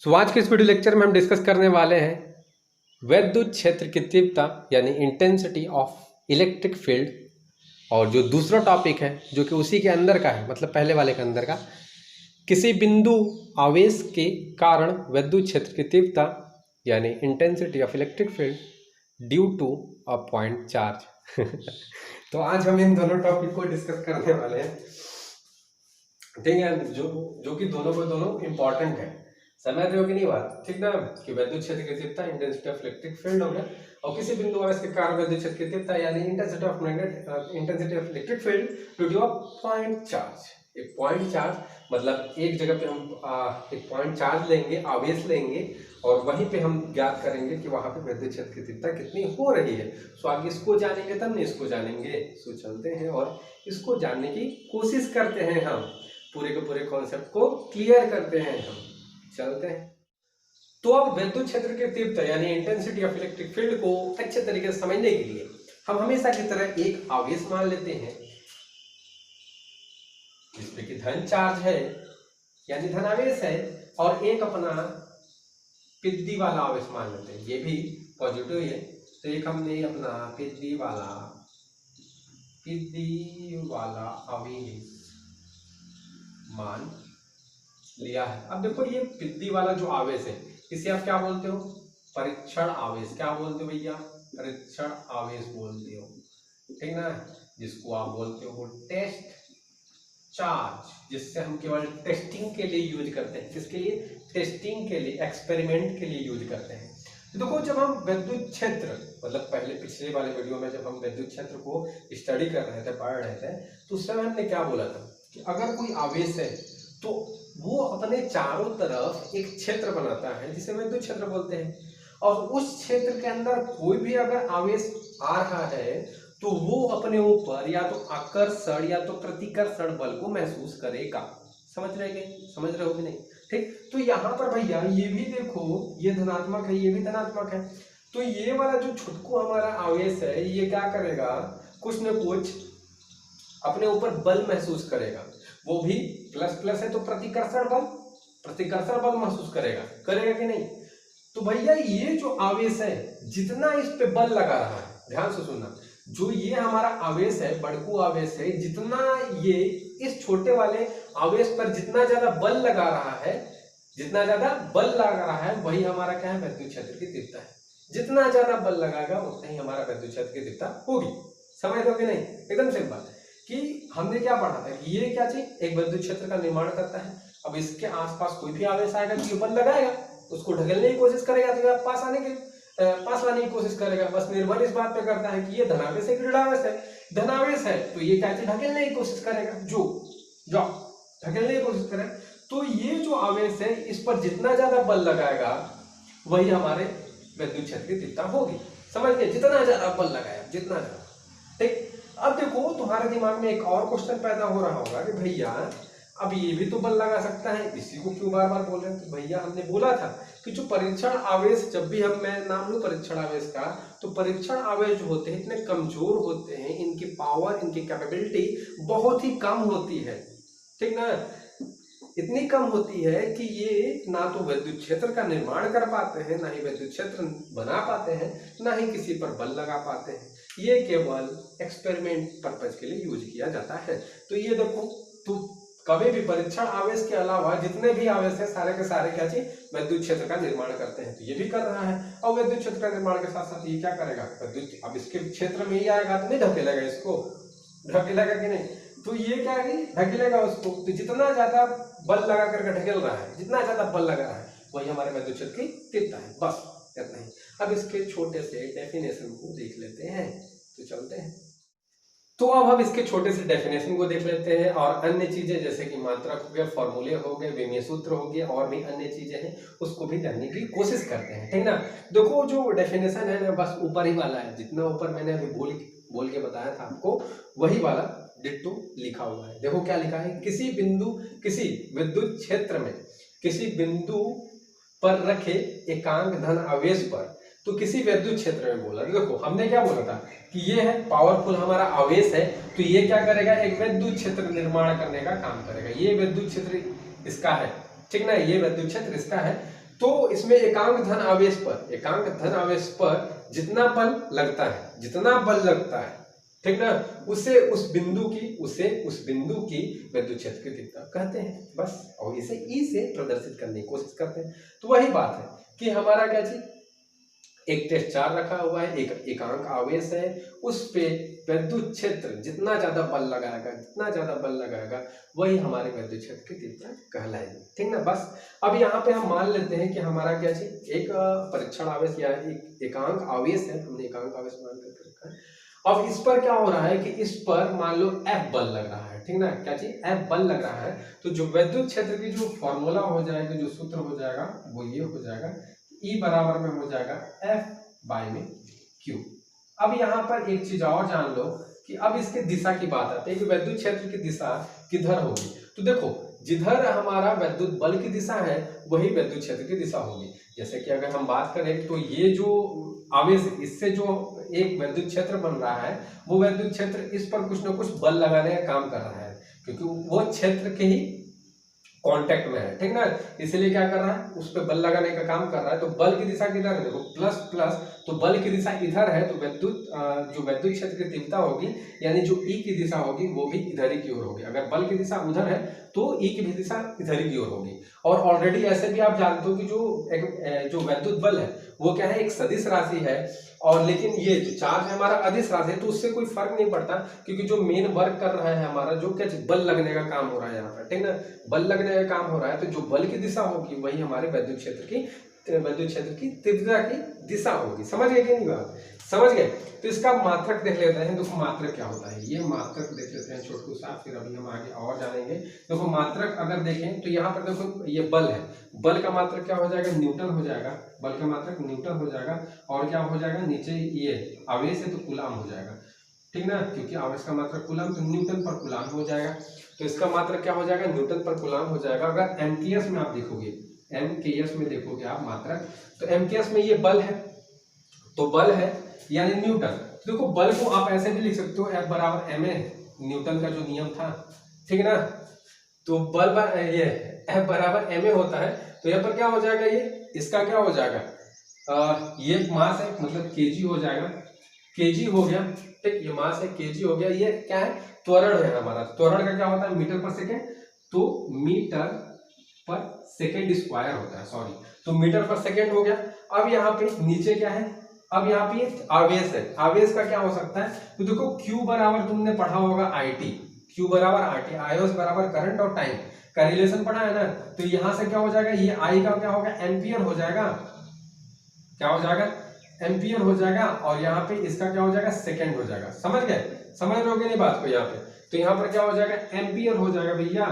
तो आज के इस वीडियो लेक्चर में हम डिस्कस करने वाले हैं वैद्युत क्षेत्र की तीव्रता यानी इंटेंसिटी ऑफ इलेक्ट्रिक फील्ड। और जो दूसरा टॉपिक है जो कि उसी के अंदर का है, मतलब पहले वाले के अंदर का, किसी बिंदु आवेश के कारण वैद्युत क्षेत्र की तीव्रता यानी intensity of electric field due to a point charge. तो आज हम इन दोनों टॉपिक को डिस्कस करने वाले हैं, ठीक है, जो कि दोनों को दोनों इंपॉर्टेंट है। समझ रहे हो कि नहीं बात, ठीक ना, कि वैद्युत क्षेत्र की तीव्रता इंटेंसिटी ऑफ इलेक्ट्रिक फील्ड हो गया, और किसी बिंदु आवेश के कारण वैद्युत क्षेत्र की तीव्रता यानी intensity of electric field due to a point charge. एक पॉइंट चार्ज मतलब एक जगह पे हम एक पॉइंट चार्ज लेंगे, आवेश लेंगे, और वहीं पे हम ज्ञात करेंगे कि वहां पे वैद्युत क्षेत्र की तीव्रता कितनी हो रही है। सो आगे इसको जानेंगे तब नहीं इसको जानेंगे। सो चलते हैं और इसको जानने की कोशिश करते हैं, हम पूरे के पूरे कॉन्सेप्ट को क्लियर करते हैं, हम चलते हैं। तो अब वैद्युत क्षेत्र की तीव्रता यानी इंटेंसिटी ऑफ इलेक्ट्रिक फील्ड को अच्छे तरीके से समझने के लिए हम हमेशा की तरह एक आवेश मान लेते हैं जिसपे कि धन चार्ज है यानी धनावेश है, और एक अपना पिद्दी वाला आवेश मान लेते हैं, ये भी पॉजिटिव है। तो एक हमने अपना पिद्दी वाला आवेश मान लिया है। अब देखो ये पिद्दी वाला जो आवेश है इसे आप क्या बोलते हो? परीक्षण आवेश। क्या बोलते हो भैया? परीक्षण आवेश बोलते हो, ठीक ना, जिसको आप बोलते हो टेस्ट चार्ज, जिससे हम केवल टेस्टिंग के लिए यूज करते हैं। किसके लिए? टेस्टिंग के लिए, एक्सपेरिमेंट के लिए यूज करते हैं। तो देखो जब हम वैद्युत क्षेत्र मतलब पहले पिछले वाले वीडियो में जब हम वैद्युत क्षेत्र को स्टडी कर रहे थे, पढ़ रहे थे, तो उस समय हमने क्या बोला था कि अगर कोई आवेश है तो वो अपने चारों तरफ एक क्षेत्र बनाता है जिसे वैद्युत क्षेत्र बोलते हैं, और उस क्षेत्र के अंदर कोई भी अगर आवेश आ रहा है तो वो अपने ऊपर या तो आकर्षण या तो प्रतिकर्षण बल को महसूस करेगा। समझ रहे हो कि नहीं? ठीक, तो यहाँ पर भैया ये भी देखो, ये धनात्मक है, ये भी धनात्मक है, तो ये वाला जो छुटकू हमारा आवेश है ये क्या करेगा? कुछ न कुछ अपने ऊपर बल महसूस करेगा। वो भी प्लस प्लस है तो प्रतिकर्षण बल महसूस करेगा कि नहीं? तो भैया ये जो आवेश है जितना इस पे बल लगा रहा है, ध्यान से सुनना, जो ये हमारा आवेश है, बड़कू आवेश है, जितना ये इस छोटे वाले आवेश पर जितना ज्यादा बल लगा रहा है वही हमारा क्या है? वैद्युत क्षेत्र की तीव्रता है। जितना ज्यादा बल लगाएगा उतना ही हमारा वैद्युत क्षेत्र की तीव्रता होगी। समझ लो कि नहीं? एकदम सिंपल कि हमने क्या पढ़ा था कि ये क्या चीज एक वैद्युत क्षेत्र का निर्माण करता है। अब इसके आसपास कोई भी आवेश आएगा तो ये बल लगाएगा, उसको ढकेलने की कोशिश करेगा तो पास लाने की कोशिश करेगा। बस निर्भर इस बात पे करता है कि ये धनावेश है कि ऋणावेश है। धनावेश है तो ये क्या चीज ढकेलने की कोशिश करेगा, जो ढकेलने की कोशिश करेगा। तो ये जो आवेश है इस पर जितना ज्यादा बल लगाएगा वही हमारे वैद्युत क्षेत्र की तीव्रता होगी। समझ गए? जितना ज्यादा बल लगाया, जितना ज्यादा। ठीक, अब देखो तुम्हारे दिमाग में एक और क्वेश्चन पैदा हो रहा होगा कि भैया अब ये भी तो बल लगा सकता है, इसी को क्यों बार बार बोल रहे हैं? तो भैया हमने बोला था कि जो परीक्षण आवेश, जब भी मैं नाम लूं परीक्षण आवेश का, तो परीक्षण आवेश जो होते हैं इतने कमजोर होते हैं, इनकी पावर, इनकी कैपेबिलिटी बहुत ही कम होती है, ठीक ना, इतनी कम होती है कि ये ना तो वैद्युत क्षेत्र का निर्माण कर पाते हैं, ना ही वैद्युत क्षेत्र बना पाते हैं, ना ही किसी पर बल लगा पाते हैं। ये केवल एक्सपेरिमेंट पर्पज के लिए यूज किया जाता है। तो ये देखो, तो कभी भी परीक्षण आवेश के अलावा जितने भी आवेश है सारे के सारे क्या चीज? वैद्युत क्षेत्र का निर्माण करते हैं। तो ये भी कर रहा है, और वैद्युत क्षेत्र का निर्माण के साथ साथ ये क्या करेगा? वैद्युत, अब इसके क्षेत्र में ही आएगा तो नहीं ढकेलेगा, इसको ढकेलेगा कि नहीं? तो ये क्या है? ढकेलेगा उसको। तो जितना ज्यादा बल लगा करके ढकेल रहा है, जितना ज्यादा बल लगा रहा है वही हमारे वैद्युत क्षेत्र की तीव्रता है। बस इतना ही। अब इसके छोटे से डेफिनेशन को देख लेते हैं, तो चलते हैं। तो अब हम इसके छोटे से डेफिनेशन को देख लेते हैं, और अन्य चीजें जैसे कि मात्रक हो गए, फॉर्मूले हो गए, विमीय सूत्र हो गए, और भी अन्य चीजें हैं उसको भी जानने की कोशिश करते हैं, ठीक ना। देखो जो डेफिनेशन है ना, बस ऊपर ही वाला है, जितना ऊपर मैंने अभी बोल के बताया था आपको वही वाला डिट्टो लिखा हुआ है। देखो क्या लिखा है? किसी विद्युत क्षेत्र में किसी बिंदु पर रखे एकांक धन आवेश पर, तो किसी वैद्युत क्षेत्र में बोला। देखो हमने क्या बोला था कि ये है पावरफुल हमारा आवेश है, तो ये क्या करेगा? एक वैद्युत क्षेत्र निर्माण करने का काम करेगा। ये वैद्युत क्षेत्र इसका है, ठीक ना, ये वैद्युत क्षेत्र इसका है। तो इसमें एकांक धन आवेश पर जितना बल लगता है, ठीक ना, उसे उस बिंदु की विद्युत क्षेत्र की तीव्रता कहते हैं बस। और इसे ई से प्रदर्शित करने की कोशिश करते हैं। तो वही बात है कि हमारा क्या चीज, एक टेस्ट 4 रखा हुआ है, एक एकांक आवेश है, उस पे विद्युत क्षेत्र जितना ज्यादा बल लगाएगा वही हमारे विद्युत क्षेत्र की तीव्रता कहलाएगी, ठीक ना। बस अब यहाँ पे हम मान लेते हैं कि हमारा क्या चीज, एक परीक्षण आवेश या एक एकांक आवेश है, हमने एकांक आवेश मान करके रखा है। अब इस पर क्या हो रहा है कि इस पर मान लो F बल लग रहा है, ठीक ना, क्या चीज F बल लग रहा है। तो जो विद्युत क्षेत्र की जो फॉर्मूला हो जाएगा, जो सूत्र हो जाएगा वो ये हो जाएगा, E बराबर में हो जाएगा F बाय में Q। अब यहाँ पर एक चीज और जान लो कि अब इसके दिशा की बात आती है कि विद्युत क्षेत्र की दिशा किधर होगी। तो देखो, जिधर हमारा विद्युत बल की दिशा है वही विद्युत क्षेत्र की दिशा होगी। जैसे कि अगर हम बात करें तो ये जो आवेश, इससे जो एक विद्युत क्षेत्र बन रहा है, वो विद्युत क्षेत्र इस पर कुछ ना कुछ बल लगाने का काम कर रहा है, क्योंकि वो क्षेत्र के ही कांटेक्ट में है, ठीक ना, इसलिए क्या कर रहा है, उस पर बल लगाने का काम कर रहा है। तो बल की दिशा किधर है, देखो प्लस प्लस, तो बल की दिशा इधर है, तो जो विद्युत क्षेत्र की तीव्रता होगी यानी जो ई की दिशा होगी वो भी इधर ही की ओर होगी। अगर बल की दिशा उधर है तो ई की भी दिशा इधर ही की ओर होगी। और ऑलरेडी ऐसे भी आप जानते हो कि जो विद्युत बल है वो क्या है, एक सदिश राशि है, और लेकिन ये जो चार्ज है हमारा अदिश राशि है, तो उससे कोई फर्क नहीं पड़ता, क्योंकि जो मेन वर्क कर रहा है हमारा, जो क्या बल लगने का काम हो रहा है यहाँ पर, ठीक ना, बल लगने का काम हो रहा है, तो जो बल की दिशा होगी वही हमारे विद्युत क्षेत्र की तीव्रता की दिशा होगी। समझ गए कि नहीं बात, समझ गए। तो इसका मात्रक देख लेते हैं। देखो मात्रक क्या होता है, ये मात्रक देख लेते हैं छोटू सा, फिर अभी हम आगे और जानेंगे। देखो मात्रक अगर देखें तो यहाँ पर देखो ये बल है, बल का मात्रक क्या हो जाएगा, न्यूटन हो जाएगा, बल का मात्रक न्यूटन हो जाएगा। और क्या हो जाएगा, नीचे ये आवेश है तो कूलाम हो जाएगा, ठीक ना, क्योंकि आवेश का मात्रक कूलाम, तो न्यूटन पर कूलाम हो जाएगा। तो इसका मात्रक क्या हो जाएगा, न्यूटन पर कूलाम हो जाएगा। अगर एमकेएस में आप देखोगे, एमकेएस में देखोगे आप मात्रक, तो एमकेएस में ये बल है, तो बल है यानी न्यूटन। तो देखो बल को आप ऐसे भी लिख सकते हो, F बराबर ma, न्यूटन का जो नियम था, ठीक ना। तो बल ये F बराबर ma होता है, तो यहाँ पर क्या हो जाएगा, ये इसका क्या हो जाएगा, ये मास है मतलब kg हो जाएगा, kg हो गया, ठीक, ये मास है kg हो गया। ये क्या है, त्वरण है हमारा, त्वरण का क्या होता है, मीटर पर सेकेंड, तो मीटर पर सेकेंड स्क्वायर होता है, सॉरी, तो मीटर पर सेकेंड हो गया। अब यहाँ पे नीचे क्या है, अब यहाँ पे आवेश है, आवेश का क्या हो सकता है, तो देखो Q बराबर तुमने पढ़ा होगा IT, Q बराबर RT, आवेश बराबर करंट और टाइम का रिलेशन पढ़ा है ना। तो यहाँ से क्या हो जाएगा, ये I का क्या होगा, एम्पियर हो जाएगा, क्या हो जाएगा, एम्पियर हो जाएगा, और यहाँ पे इसका क्या हो जाएगा, सेकेंड हो जाएगा। समझ गए, समझ रहोगे नहीं बात को यहाँ पे। तो यहाँ पर क्या हो जाएगा, एम्पियर हो जाएगा भैया,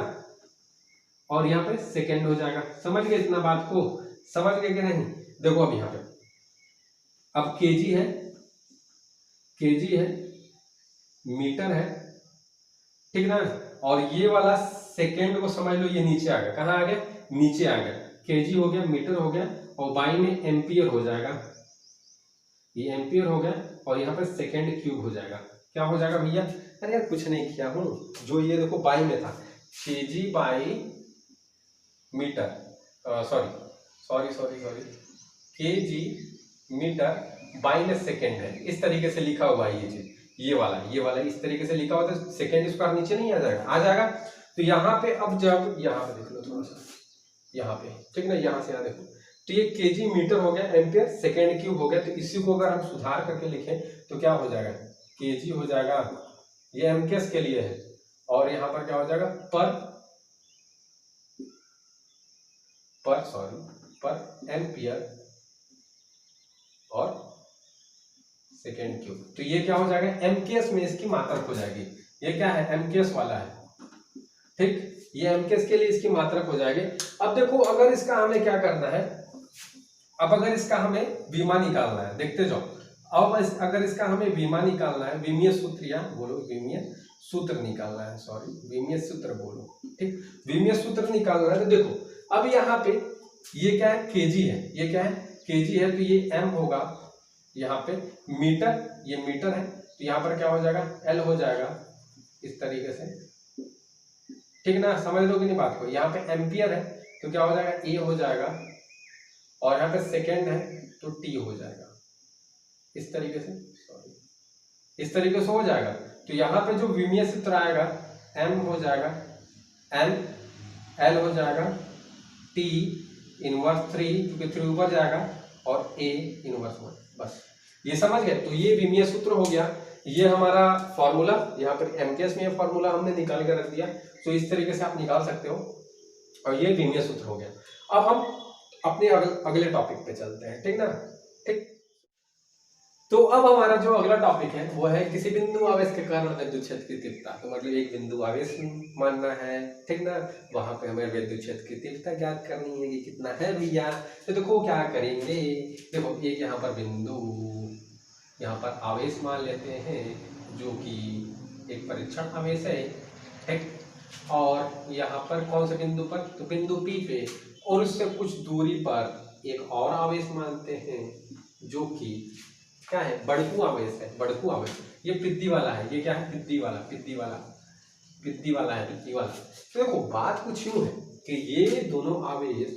और यहाँ पे सेकेंड हो जाएगा। समझ गए इतना बात को, समझ गए कि नहीं। देखो अब यहाँ पे अब केजी है, मीटर है, ठीक ना, और ये वाला सेकेंड को समझ लो, ये नीचे आ गया, कहाँ आ गया, नीचे आ गया, केजी हो गया, मीटर हो गया, और बाई में एम्पियर हो जाएगा, ये एम्पियर हो गया, और यहाँ पे सेकेंड क्यूब हो जाएगा। क्या हो जाएगा भैया, अरे यार कुछ नहीं किया हूँ, जो ये देखो बाई में था, kg by metre, sorry kg metre by में सेकेंड है, इस तरीके से लिखा हुआ है ये चीज, ये वाला इस तरीके से लिखा हुआ, तो सेकेंड स्क्वायर नीचे नहीं आ जाएगा, तो यहाँ पे अब जब यहाँ पे देख लो थोड़ा सा, यहाँ पे, ठीक ना, यहाँ से यहाँ देखो, तो ये केजी मीटर हो गया, एम्पियर सेकेंड क्यूब हो गया। तो इसी को अगर हम सुधार करके लिखें तो क्या हो जाएगा, केजी हो जाएगा, ये एमकेएस के लिए है, और यहाँ पर क्या हो जाएगा, पर एम्पियर और सेकेंड क्यूब। तो ये क्या हो जाएगा, एमकेएस में इसकी मात्रक हो जाएगी, ये क्या है, एमकेएस वाला है, ठीक, ये एमकेएस के लिए इसकी मात्रक हो जाएगी। अब देखो अगर इसका हमें क्या करना है, अब अगर इसका हमें विमा निकालना है, देखते जाओ, अब अगर इसका हमें विमा निकालना है, विमीय सूत्र, या बोलो विमीय सूत्र निकालना है, सॉरी विमीय सूत्र बोलो, ठीक, विमीय सूत्र निकालना है। तो देखो अब यहाँ पे ये क्या है, केजी है, ये क्या है, केजी है, तो ये एम होगा, यहाँ पे मीटर, ये मीटर है, तो यहाँ पर क्या हो जाएगा, एल हो जाएगा, इस तरीके से, ठीक ना, समझ लो कि नहीं बात को। यहाँ पे एम्पियर है, तो क्या हो जाएगा, ए हो जाएगा, और यहाँ पे सेकेंड है तो टी हो जाएगा, इस तरीके से, इस तरीके से हो जाएगा। तो यहाँ पे जो विमीय सूत्र आएगा m हो जाएगा n, l हो जाएगा t इनवर्स 3 क्योंकि 3 ऊपर जाएगा और a इनवर्स 1, बस ये समझ गए। तो ये विमीय सूत्र हो गया, ये हमारा फॉर्मूला, यहाँ पर एमकेएस में फॉर्मूला हमने निकाल कर रख दिया, तो इस तरीके से आप निकाल सकते हो और ये विमीय सूत्र हो गया। अब हम अपने अगले टॉपिक पे चलते हैं, ठीक ना, ठीक। तो अब हमारा जो अगला टॉपिक है वो है किसी बिंदु आवेश के कारण विद्युत क्षेत्र की तीव्रता। तो मतलब एक बिंदु आवेश मानना है, ठीक ना, वहां पे हमें विद्युत क्षेत्र की तीव्रता ज्ञात करनी है कि कितना है भैया। तो देखो क्या करेंगे, देखो एक यहाँ पर बिंदु, यहाँ पर आवेश मान लेते हैं जो कि एक परीक्षण आवेश है, ठीक। और यहाँ पर कौन से बिंदु पर, तो बिंदु P पे, और उससे कुछ दूरी पर एक और आवेश मानते हैं जो कि क्या है, बढ़कू आवेश है, बढ़कू आवेश। ये पिद्दी वाला है, ये क्या है, पिद्दी वाला, पिद्दी वाला, पिद्दी वाला है, पिद्दी वाला। तो देखो बात कुछ यूं है कि ये दोनों आवेश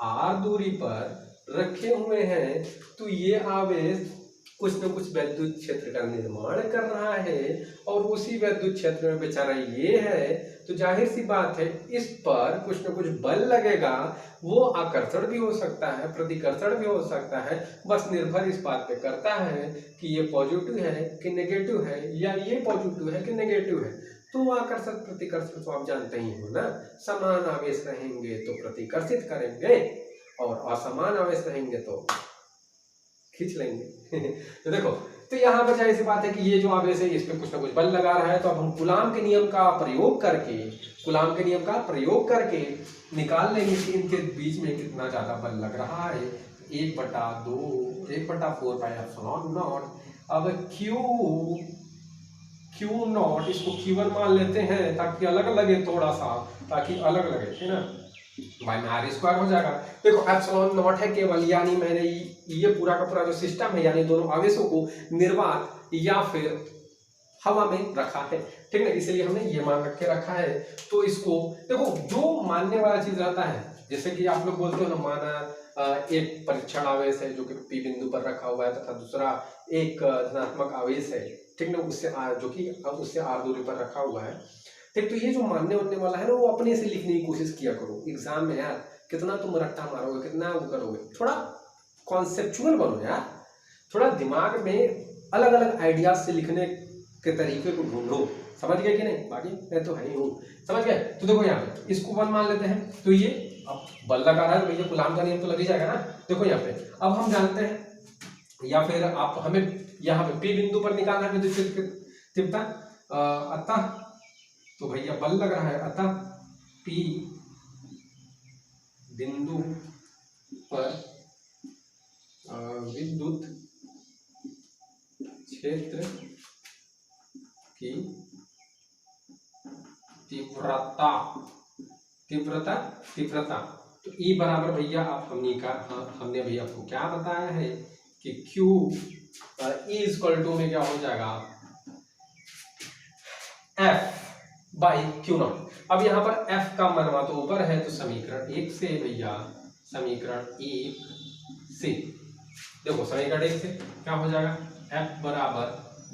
r दूरी पर रखे हुए हैं, तो ये आवेश कुछ न कुछ विद्युत क्षेत्र का निर्माण कर रहा है और उसी विद्युत क्षेत्र में बेचारा ये है, तो जाहिर सी बात है इस पर कुछ न कुछ बल लगेगा। वो आकर्षण भी हो सकता है, प्रतिकर्षण भी हो सकता है, बस निर्भर इस बात पे करता है कि ये पॉजिटिव है कि नेगेटिव है, या ये पॉजिटिव है कि नेगेटिव है। तो आकर्षण प्रतिकर्षण तो आप जानते ही हो ना, समान आवेश रहेंगे तो प्रतिकर्षित करेंगे और असमान आवेश रहेंगे तो खींच लेंगे। तो देखो, तो यहाँ पर जाहिर सी बात है कि ये जो आवेश है इस पे कुछ ना कुछ बल लगा रहा है। तो अब हम कूलाम के नियम का प्रयोग करके, कूलाम के नियम का प्रयोग करके निकाल लेंगे कि इनके बीच में कितना ज्यादा बल लग रहा है। 1/2 1/4 पाई एप्सिलॉन नॉट। अब क्यू नॉट, इसको Q1 मान लेते हैं ताकि अलग लगे, थोड़ा सा ताकि अलग लगे, है ना, बाय में r स्क्वायर हो जाएगा। देखो एप्सिलॉन नॉट है केवल, यानी मैंने ये पूरा का पूरा जो सिस्टम है, यानी दोनों आवेशों को निर्वात या फिर हवा में रखा है, ठीक है, इसलिए हमने ये मान रख के रखा है। तो इसको देखो, जो मानने वाला चीज रहता है, जैसे कि आप लोग बोलते हो ना, माना एक परीक्षण आवेश है जो कि P बिंदु पर रखा हुआ है तथा दूसरा एक धनात्मक आवेश है, ठीक ना, उससे जो कि उससे r दूरी पर रखा हुआ है, ठीक। तो ये जो मानने वाला है ना, वो अपने से लिखने की कोशिश किया करो एग्जाम में यार। कितना तुम रट्टा मारोगे, कितना वो करोगे, थोड़ा कॉन्सेप्चुअल बनो यार, थोड़ा दिमाग में अलग अलग आइडियाज से लिखने के तरीके को ढूंढो। समझ गए कि नहीं, बाकी मैं तो है ही हूँ, समझ गए। तो देखो यहाँ पे इसको 1 मान लेते हैं, तो ये अब बल लगा रहा है तो भैया कूलाम का नियम तो लग ही जाएगा ना। देखो यहाँ पे अब हम जानते हैं, या फिर आप हमें यहाँ पे P बिंदु पर निकालना है विद्युत क्षेत्र की तीव्रता, अतः तो भैया बल लग रहा है, अतः P बिंदु पर विद्युत क्षेत्र की तीव्रता, तीव्रता, तीव्रता। तो E बराबर भैया आप हमने भैया आपको क्या बताया है कि Q E इक्वल टू में क्या हो जाएगा, F बाई Q नॉट। अब यहाँ पर F का मनवा तो ऊपर है, तो समीकरण 1 से भैया, समीकरण 1 से देखो, समीकरण 1 से क्या हो जाएगा, F बराबर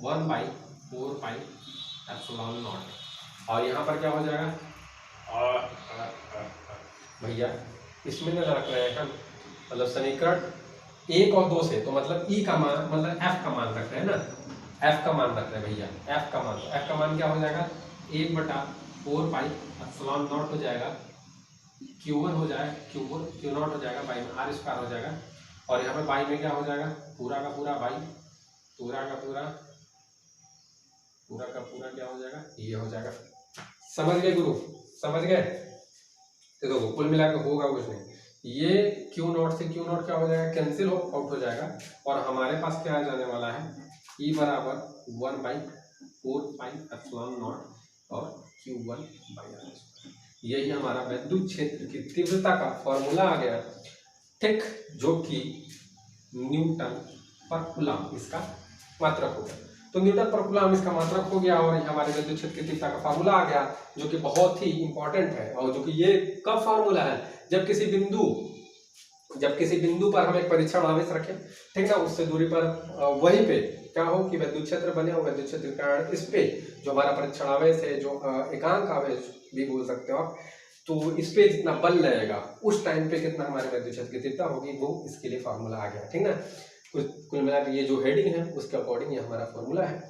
1/4 पाई एप्सिलॉन नॉट। और यहाँ पर क्या हो जाएगा भैया, इसमें नजर रख रहे हैं, मतलब समीकरण 1 और 2 से, तो मतलब E का मान, मतलब F का मान रख रहे हैं ना, F का मान रख रहे हैं भैया, F का मान, तो F का मान क्या हो जाएगा, 1/4 पाई एप्सिलॉन नॉट हो जाएगा, Q1 हो जाएगा, Q नॉट हो जाएगा, बाई में r स्क्वायर हो जाएगा, और यहाँ पे बाई में क्या हो जाएगा, पूरा का पूरा बाई, पूरा का पूरा क्या हो जाएगा, ये हो जाएगा। समझ गए गुरु, समझ गए। तो देखो कुल मिला के होगा कुछ नहीं, ये Q नॉट से Q नॉट क्या हो जाएगा, कैंसिल आउट हो जाएगा, और हमारे पास क्या आ जाने वाला है, E बराबर 1/4 पाई एप्सिलॉन नॉट और Q1 बाई r। यही हमारा विद्युत क्षेत्र की तीव्रता का फॉर्मूला आ गया, ठीक, जो कि न्यूटन पर कूलाम इसका मात्रक होगा। तो न्यूटन पर कूलाम इसका मात्रक हो गया, और हमारे विद्युत क्षेत्र की तीव्रता का फार्मूला आ गया, जो कि बहुत ही इंपॉर्टेंट है। और जो कि ये कब फार्मूला है, जब किसी बिंदु जब किसी बिंदु पर हम एक परीक्षण आवेश रखें, ठीक ना, उससे दूरी पर वहीं पे क्या हो कि विद्युत क्षेत्र बने हो, विद्युत क्षेत्र के कारण इस पे जो हमारा परीक्षण आवेश है, जो एकांक आवेश भी बोल सकते हो आप, तो इस पे जितना बल लगेगा उस टाइम पे कितना हमारे विद्युत क्षेत्र की तीव्रता होगी, वो इसके लिए फॉर्मूला आ गया, ठीक ना। कुल मिलाकर ये जो हेडिंग है उसके अकॉर्डिंग ये हमारा फॉर्मूला है।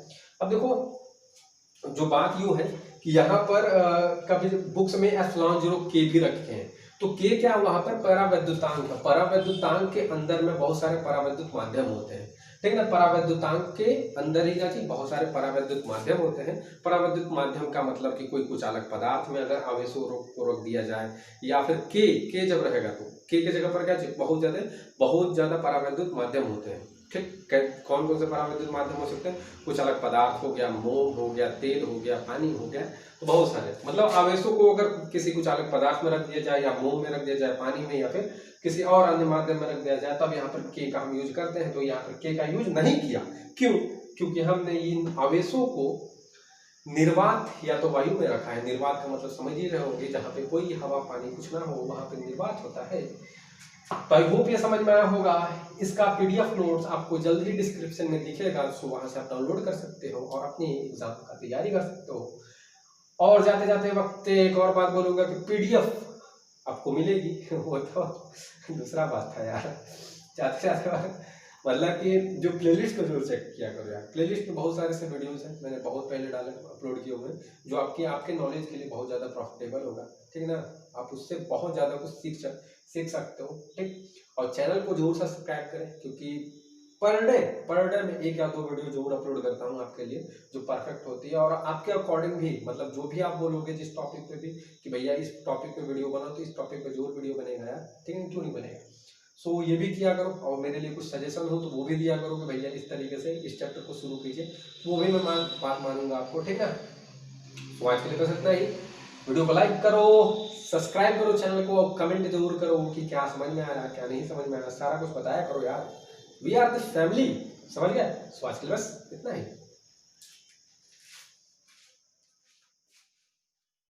अब देखो जो बात यूं है कि यहाँ पर कभी बुक्स में ε0 के भी रखे हैं, तो के क्या वहां पर परावैद्युतांक है। परावैद्युतांक के अंदर में बहुत सारे परावैद्युत माध्यम होते हैं, ठीक ना। परावैद्युतांक के अंदर ही क्या चीज, बहुत सारे परावैद्युत माध्यम होते हैं। परावैद्युत माध्यम का मतलब कि कोई कुचालक पदार्थ में अगर आवेशों को रोक दिया जाए, या फिर के जब रहेगा तो के जगह पर क्या चीज, बहुत ज्यादा परावैद्युत माध्यम होते हैं, ठीक। कौन कौन से परावैद्युत माध्यम हो सकते हैं, कुचालक पदार्थ हो गया, मोम हो गया, तेल हो गया, पानी हो गया, तो बहुत सारे मतलब आवेशों को अगर किसी कुचालक पदार्थ में रख दिया जाए, या मोम में रख दिया जाए, पानी में, या फिर किसी और अन्य माध्यम में रख दिया जाए, तब यहाँ पर के का हम यूज करते हैं। तो यहाँ पर के का यूज नहीं किया, क्यों? क्योंकि हमने इन आवेशों को निर्वात या तो वायु में रखा है। निर्वात का मतलब समझ ही रहे होंगे, जहाँ पे कोई हवा पानी कुछ ना हो वहां पे निर्वात होता है। तो आई होप ये समझ में आया होगा। इसका पीडीएफ नोट्स आपको जल्द ही डिस्क्रिप्शन में दिखेगा, सो वहां से आप डाउनलोड कर सकते हो और अपनी एग्जाम का तैयारी कर सकते हो। और जाते जाते वक्त एक और बात बोलूंगा कि पीडीएफ आपको मिलेगी, वो तो दूसरा बात था यार। जाते जाते मतलब कि जो प्लेलिस्ट को जरूर चेक किया करो यार। प्लेलिस्ट में बहुत सारे से वीडियोस हैं, मैंने बहुत पहले डाले, अपलोड किए हुए, जो आपके नॉलेज के लिए बहुत ज़्यादा प्रॉफिटेबल होगा, ठीक ना। आप उससे बहुत ज़्यादा कुछ सीख सकते हो, ठीक। और चैनल को जरूर सब्सक्राइब करें, क्योंकि पर डे में 1 या 2 वीडियो जरूर अपलोड करता हूँ आपके लिए, जो परफेक्ट होती है और आपके अकॉर्डिंग भी, मतलब जो भी आप बोलोगे जिस टॉपिक पे भी कि भैया इस टॉपिक पे वीडियो बनाओ, तो इस टॉपिक पे जरूर वीडियो बनेगा यार, ठीक है, क्यों नहीं बनेगा। सो ये भी किया करो, और मेरे लिए कुछ सजेशन हो तो वो भी दिया करो कि भैया इस तरीके से इस चैप्टर को शुरू कीजिए, वो भी मैं बात मानूंगा आपको, ठीक है। तो आज के लिए बस इतना ही। वीडियो को लाइक करो, सब्सक्राइब करो चैनल को, कमेंट जरूर करो कि क्या समझ में आया, क्या नहीं समझ में आया, सारा कुछ बताया करो यार। वी आर द फैमिली, समझ गया। सो आज के लिए बस इतना ही।